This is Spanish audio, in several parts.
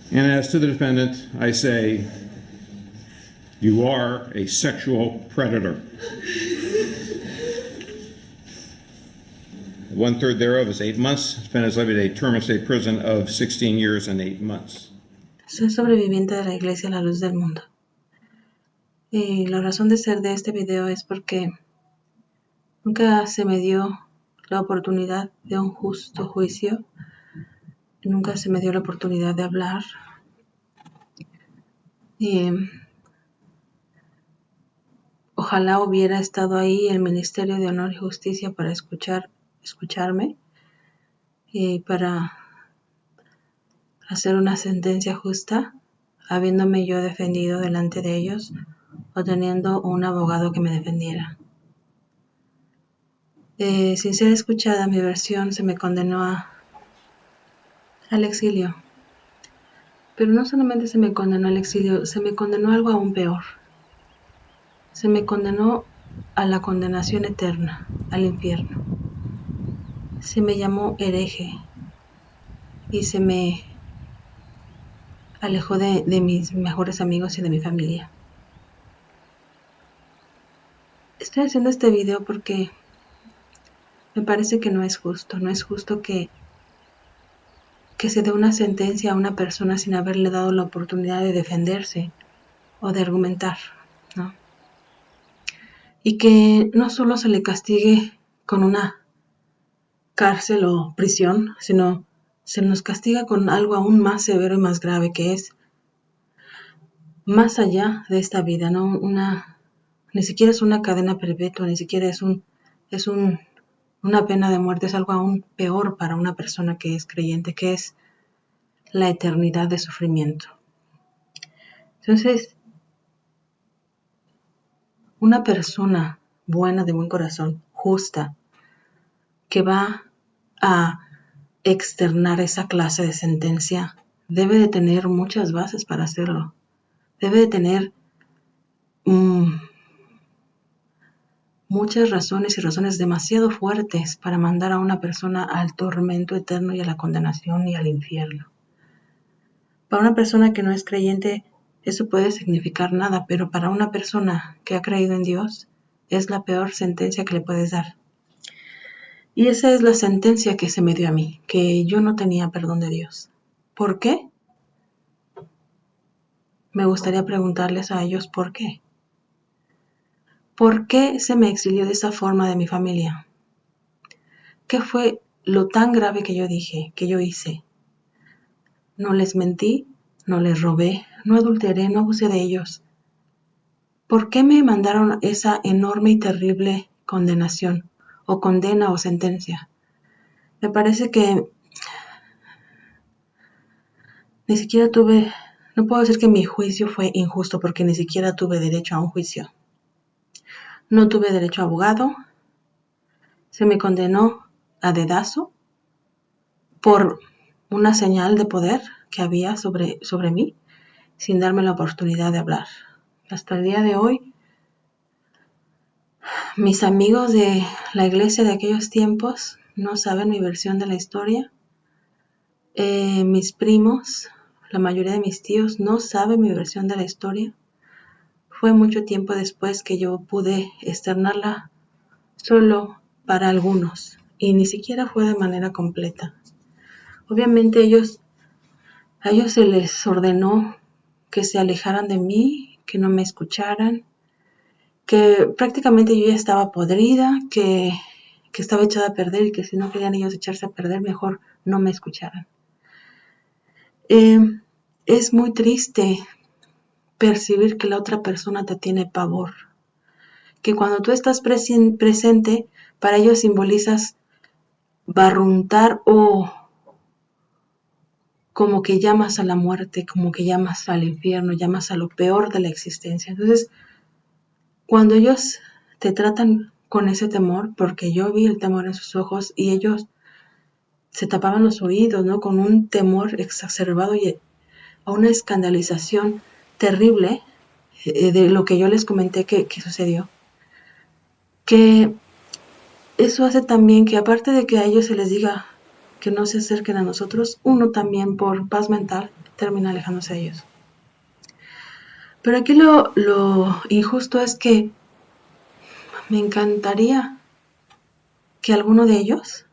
And as to the defendant, I say, you are a sexual predator. 1/3 thereof is 8 months. Defendant is levied a term in state prison of 16 years and 8 months. Soy sobreviviente de la Iglesia La Luz del Mundo. Y la razón de ser de este video es porque nunca se me dio la oportunidad de un justo juicio. Nunca se me dio la oportunidad de hablar. Y ojalá hubiera estado ahí el Ministerio de Honor y Justicia para escucharme y para hacer una sentencia justa, habiéndome yo defendido delante de ellos o teniendo un abogado que me defendiera. Sin ser escuchada mi versión, se me condenó al exilio. Pero no solamente se me condenó al exilio, se me condenó algo aún peor. Se me condenó a la condenación eterna, al infierno. Se me llamó hereje y se me alejó de mis mejores amigos y de mi familia. Estoy haciendo este video porque me parece que no es justo que se dé una sentencia a una persona sin haberle dado la oportunidad de defenderse o de argumentar, ¿no? Y que no solo se le castigue con una cárcel o prisión, sino se nos castiga con algo aún más severo y más grave, que es más allá de esta vida, ¿no? Ni siquiera es una cadena perpetua, ni siquiera es una pena de muerte, es algo aún peor para una persona que es creyente, que es la eternidad de sufrimiento. Entonces, una persona buena, de buen corazón, justa, que va a externar esa clase de sentencia, debe de tener muchas bases para hacerlo. Debe de tener muchas razones y razones demasiado fuertes para mandar a una persona al tormento eterno y a la condenación y al infierno. Para una persona que no es creyente, eso puede significar nada, pero para una persona que ha creído en Dios, es la peor sentencia que le puedes dar. Y esa es la sentencia que se me dio a mí, que yo no tenía perdón de Dios. ¿Por qué? Me gustaría preguntarles a ellos por qué. ¿Por qué se me exilió de esa forma de mi familia? ¿Qué fue lo tan grave que yo dije, que yo hice? No les mentí, no les robé, no adulteré, no abusé de ellos. ¿Por qué me mandaron esa enorme y terrible condenación, o condena o sentencia? Me parece que ni siquiera no puedo decir que mi juicio fue injusto porque ni siquiera tuve derecho a un juicio. No tuve derecho a abogado, se me condenó a dedazo por una señal de poder que había sobre mí, sin darme la oportunidad de hablar. Hasta el día de hoy, mis amigos de la iglesia de aquellos tiempos no saben mi versión de la historia. Mis primos, la mayoría de mis tíos no saben mi versión de la historia. Fue mucho tiempo después que yo pude externarla solo para algunos y ni siquiera fue de manera completa. Obviamente a ellos se les ordenó que se alejaran de mí, que no me escucharan, que prácticamente yo ya estaba podrida, que estaba echada a perder y que si no querían ellos echarse a perder, mejor no me escucharan. Es muy triste percibir que la otra persona te tiene pavor, que cuando tú estás presente, para ellos simbolizas barruntar o como que llamas a la muerte, como que llamas al infierno, llamas a lo peor de la existencia. Entonces, cuando ellos te tratan con ese temor, porque yo vi el temor en sus ojos y ellos se tapaban los oídos, ¿no? Con un temor exacerbado y a una escandalización terrible de lo que yo les comenté que sucedió. Que eso hace también que aparte de que a ellos se les diga que no se acerquen a nosotros, uno también por paz mental termina alejándose de ellos. Pero aquí lo injusto es que me encantaría que alguno de ellos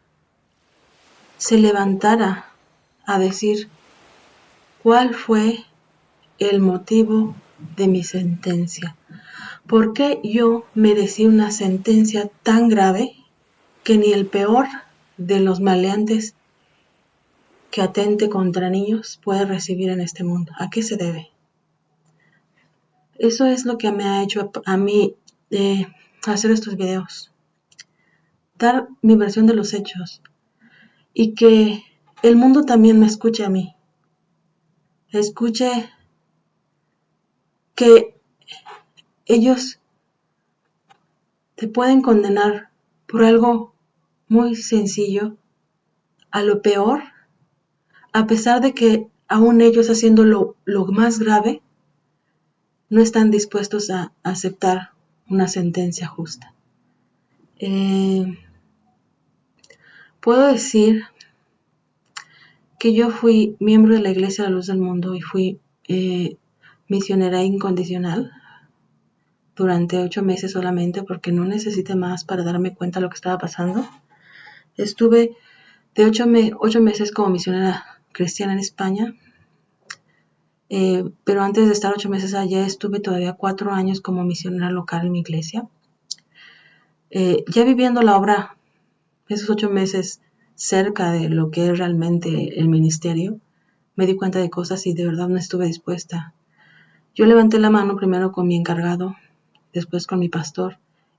se levantara a decir cuál fue el motivo de mi sentencia. ¿Por qué yo merecí una sentencia tan grave que ni el peor de los maleantes que atente contra niños puede recibir en este mundo? ¿A qué se debe? Eso es lo que me ha hecho a mí hacer estos videos. Dar mi versión de los hechos. Y que el mundo también me escuche a mí. Escuche que ellos te pueden condenar por algo muy sencillo a lo peor, a pesar de que aún ellos haciendo lo más grave, no están dispuestos a aceptar una sentencia justa. Puedo decir que yo fui miembro de la Iglesia de la Luz del Mundo y fui misionera incondicional durante 8 meses solamente, porque no necesité más para darme cuenta de lo que estaba pasando. Estuve de 8 meses como misionera cristiana en España, pero antes de estar 8 meses allá estuve todavía 4 años como misionera local en mi iglesia. Ya viviendo la obra, esos 8 meses cerca de lo que es realmente el ministerio, me di cuenta de cosas y de verdad no estuve dispuesta. Yo levanté la mano primero con mi encargado, después con mi pastor.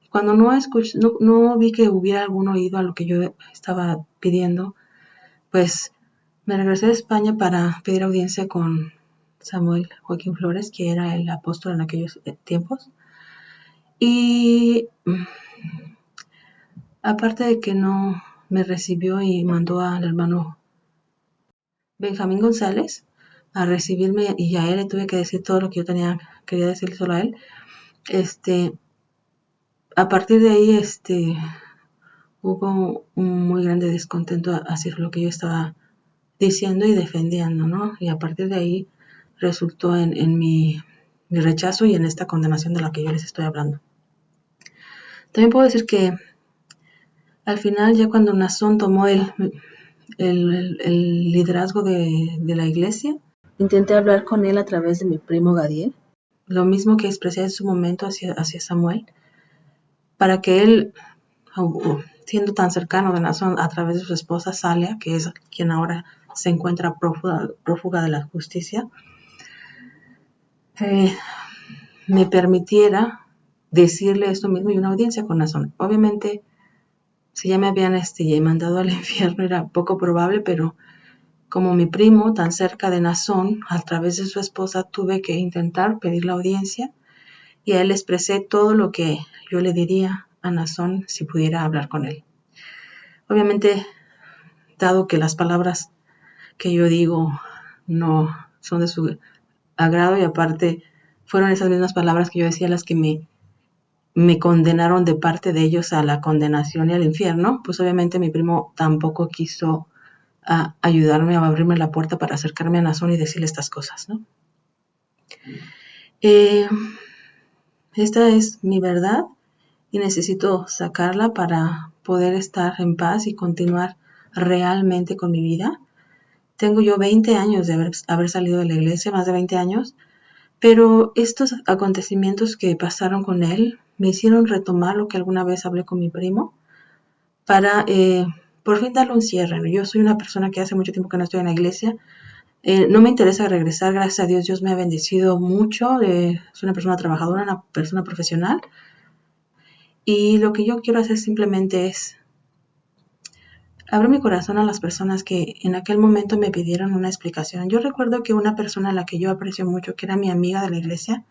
Cuando no vi que hubiera algún oído a lo que yo estaba pidiendo, pues me regresé de España para pedir audiencia con Samuel Joaquín Flores, que era el apóstol en aquellos tiempos. Y aparte de que no me recibió y mandó al hermano Benjamín González a recibirme, y a él le tuve que decir todo lo que yo quería decirle solo a él. A partir de ahí, hubo un muy grande descontento hacia lo que yo estaba diciendo y defendiendo, ¿no? Y a partir de ahí resultó en mi rechazo y en esta condenación de la que yo les estoy hablando. También puedo decir que al final, ya cuando Naasón tomó el liderazgo de la iglesia, intenté hablar con él a través de mi primo Gadiel, lo mismo que expresé en su momento hacia Samuel, para que él, siendo tan cercano de Naasón a través de su esposa Salia, que es quien ahora se encuentra prófuga de la justicia, me permitiera decirle esto mismo y una audiencia con Naasón. Obviamente, si ya me habían mandado al infierno era poco probable, pero como mi primo tan cerca de Naasón, a través de su esposa, tuve que intentar pedir la audiencia y a él le expresé todo lo que yo le diría a Naasón si pudiera hablar con él. Obviamente, dado que las palabras que yo digo no son de su agrado y aparte fueron esas mismas palabras que yo decía las que me condenaron de parte de ellos a la condenación y al infierno, pues obviamente mi primo tampoco quiso ayudarme a abrirme la puerta para acercarme a Naasón y decirle estas cosas, ¿no? Esta es mi verdad y necesito sacarla para poder estar en paz y continuar realmente con mi vida. Tengo yo 20 años de haber salido de la iglesia, más de 20 años, pero estos acontecimientos que pasaron con él me hicieron retomar lo que alguna vez hablé con mi primo para por fin darle un cierre. Yo soy una persona que hace mucho tiempo que no estoy en la iglesia. No me interesa regresar, gracias a Dios. Dios me ha bendecido mucho. Soy una persona trabajadora, una persona profesional. Y lo que yo quiero hacer simplemente es abrir mi corazón a las personas que en aquel momento me pidieron una explicación. Yo recuerdo que una persona a la que yo aprecio mucho, que era mi amiga de la iglesia,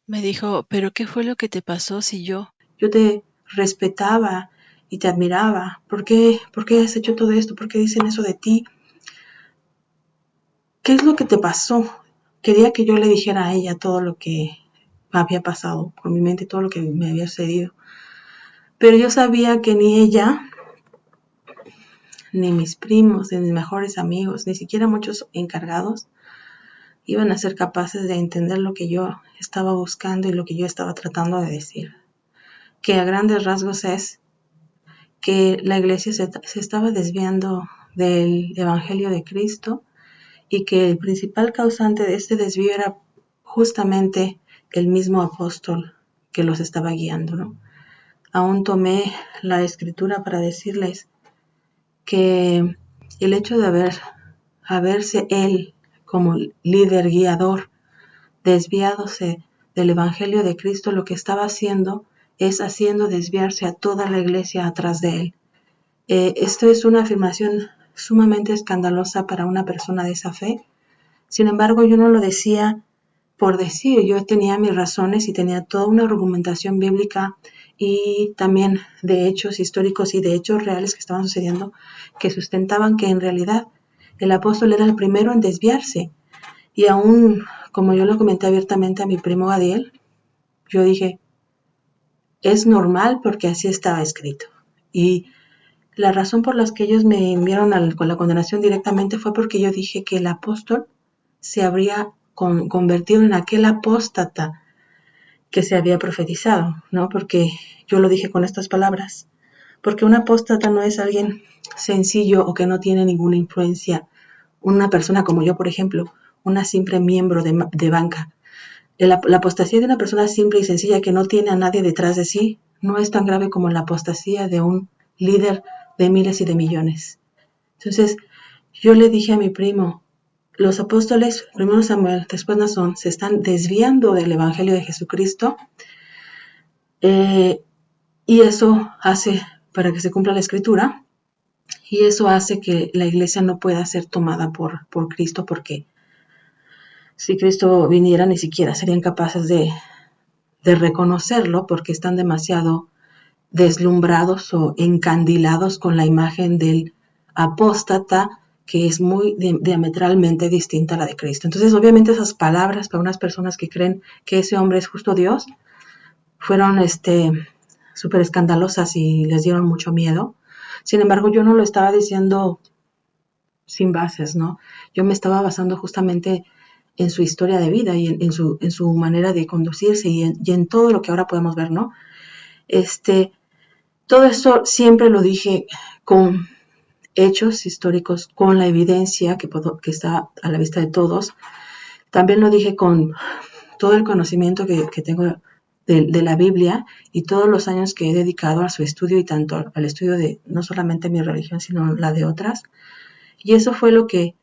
me dijo, ¿pero qué fue lo que te pasó si yo te respetaba y te admiraba? ¿Por qué has hecho todo esto? ¿Por qué dicen eso de ti? ¿Qué es lo que te pasó? Quería que yo le dijera a ella todo lo que había pasado por mi mente, todo lo que me había sucedido. Pero yo sabía que ni ella ni mis primos, ni mis mejores amigos, ni siquiera muchos encargados iban a ser capaces de entender lo que yo estaba buscando y lo que yo estaba tratando de decir. Que a grandes rasgos es que la iglesia se estaba desviando del Evangelio de Cristo y que el principal causante de este desvío era justamente el mismo apóstol que los estaba guiando, ¿no? Aún tomé la escritura para decirles que el hecho de haberse él como líder guiador desviándose del Evangelio de Cristo, lo que estaba haciendo es haciendo desviarse a toda la iglesia atrás de él. Esto es una afirmación sumamente escandalosa para una persona de esa fe. Sin embargo, yo no lo decía por decir, yo tenía mis razones y tenía toda una argumentación bíblica y también de hechos históricos y de hechos reales que estaban sucediendo que sustentaban que en realidad el apóstol era el primero en desviarse. Y aún, como yo lo comenté abiertamente a mi primo Gadiel, yo dije, es normal porque así estaba escrito. Y la razón por la que ellos me enviaron con la condenación directamente fue porque yo dije que el apóstol se habría convertido en aquel apóstata que se había profetizado, ¿no? Porque yo lo dije con estas palabras. Porque un apóstata no es alguien sencillo o que no tiene ninguna influencia. Una persona como yo, por ejemplo, una simple miembro de banca. La apostasía de una persona simple y sencilla que no tiene a nadie detrás de sí no es tan grave como la apostasía de un líder de miles y de millones. Entonces, yo le dije a mi primo, los apóstoles, primero Samuel, después Nazón, se están desviando del Evangelio de Jesucristo y eso hace, para que se cumpla la Escritura, y eso hace que la iglesia no pueda ser tomada por Cristo, porque si Cristo viniera ni siquiera serían capaces de reconocerlo porque están demasiado deslumbrados o encandilados con la imagen del apóstata que es muy diametralmente distinta a la de Cristo. Entonces, obviamente esas palabras para unas personas que creen que ese hombre es justo Dios fueron súper escandalosas y les dieron mucho miedo. Sin embargo, yo no lo estaba diciendo sin bases, ¿no? Yo me estaba basando justamente en su historia de vida y en su manera de conducirse y en todo lo que ahora podemos ver, ¿no? Todo esto siempre lo dije con hechos históricos, con la evidencia que está a la vista de todos. También lo dije con todo el conocimiento que tengo de la Biblia y todos los años que he dedicado a su estudio y tanto al estudio de no solamente mi religión, sino la de otras. Y eso fue lo que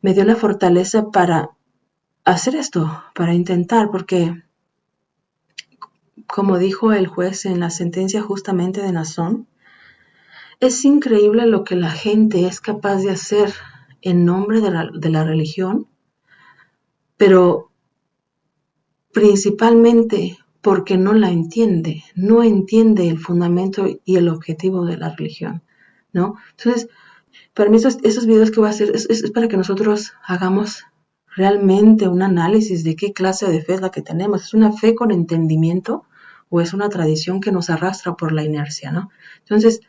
me dio la fortaleza para hacer esto, para intentar, porque como dijo el juez en la sentencia justamente de Nazón, es increíble lo que la gente es capaz de hacer en nombre de la religión, pero principalmente porque no la entiende, no entiende el fundamento y el objetivo de la religión, ¿no? Entonces, para mí esos videos que voy a hacer es para que nosotros hagamos realmente un análisis de qué clase de fe es la que tenemos. ¿Es una fe con entendimiento o es una tradición que nos arrastra por la inercia, ¿no? Entonces,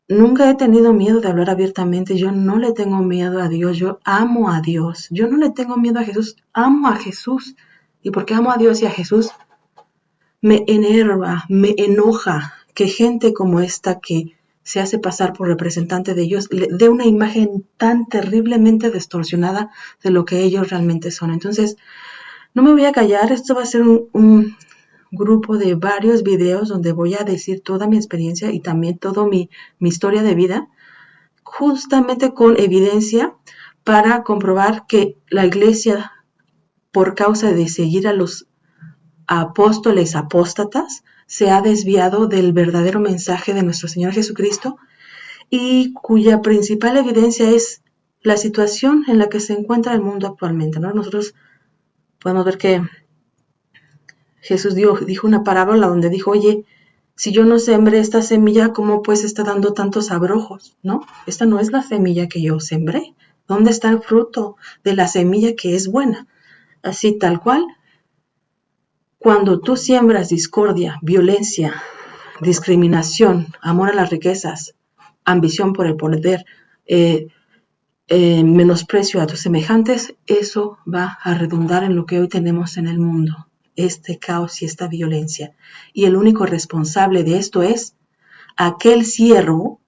nunca he tenido miedo de hablar abiertamente. Yo no le tengo miedo a Dios. Yo amo a Dios. Yo no le tengo miedo a Jesús. Amo a Jesús. Y porque amo a Dios y a Jesús, me enerva, me enoja que gente como esta que se hace pasar por representante de ellos le dé una imagen tan terriblemente distorsionada de lo que ellos realmente son. Entonces, no me voy a callar. Esto va a ser un grupo de varios videos donde voy a decir toda mi experiencia y también toda mi historia de vida, justamente con evidencia para comprobar que la iglesia, por causa de seguir a los apóstoles apóstatas, se ha desviado del verdadero mensaje de nuestro Señor Jesucristo y cuya principal evidencia es la situación en la que se encuentra el mundo actualmente, ¿no? Nosotros podemos ver que Jesús dijo una parábola donde dijo, oye, si yo no sembré esta semilla, ¿cómo pues está dando tantos abrojos? ¿No? Esta no es la semilla que yo sembré. ¿Dónde está el fruto de la semilla que es buena? Así tal cual, cuando tú siembras discordia, violencia, discriminación, amor a las riquezas, ambición por el poder, menosprecio a tus semejantes, eso va a redundar en lo que hoy tenemos en el mundo, este caos y esta violencia. Y el único responsable de esto es aquel siervo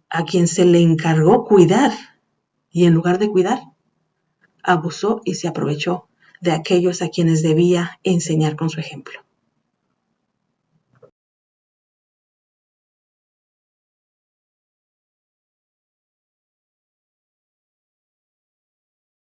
a quien se le encargó cuidar y en lugar de cuidar, abusó y se aprovechó de aquellos a quienes debía enseñar con su ejemplo.